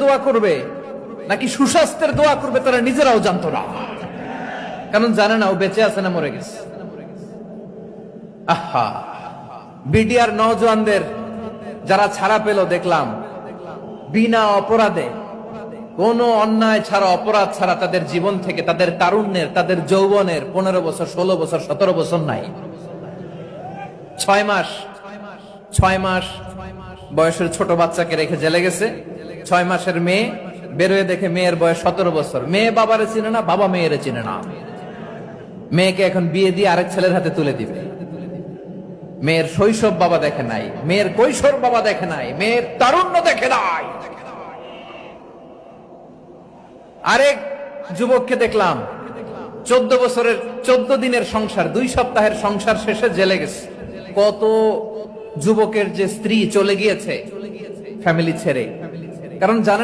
দোয়া করবে নাকি সুস্বাস্থ্যের দোয়া করবে তারা নিজেরাও জানতো না, কারণ জানে না ও বেঁচে আছে না মরে গেছে। আহা, বিডিআর নওজওয়ানদের যারা ছাড়া পেল দেখলাম বিনা অপরাধে, কোন অন্যায় ছাড়া, অপরাধ ছাড়া তাদের জীবন থেকে, তাদের তারুণ্যের, তাদের যৌবনের 15 বছর 16 বছর 17 বছর নাই, 6 মাস বয়সের ছোট বাচ্চাকে রেখে জেলে গেছে। 6 মাসের মেয়ে বেরোয় দেখে মেয়ের বয়স 17 বছর। মেয়ে বাবারে চিনে না, বাবা মেয়েরে চিনে না। মেয়েকে এখন বিয়ে দিয়ে আরেক ছেলের হাতে তুলে দিবে। মেয়ের শৈশব বাবা দেখে নাই, মেয়ের কৈশোর বাবা দেখে নাই, মেয়ের তারুণ্য দেখে নাই। আরেক যুবককে দেখলাম 14 বছরের 14 দিনের সংসার, 2 সপ্তাহের সংসার শেষে জেলে গেছে। কত যুবকের যে স্ত্রী চলে গিয়েছে ফ্যামিলি ছেড়ে, কারণ জানেন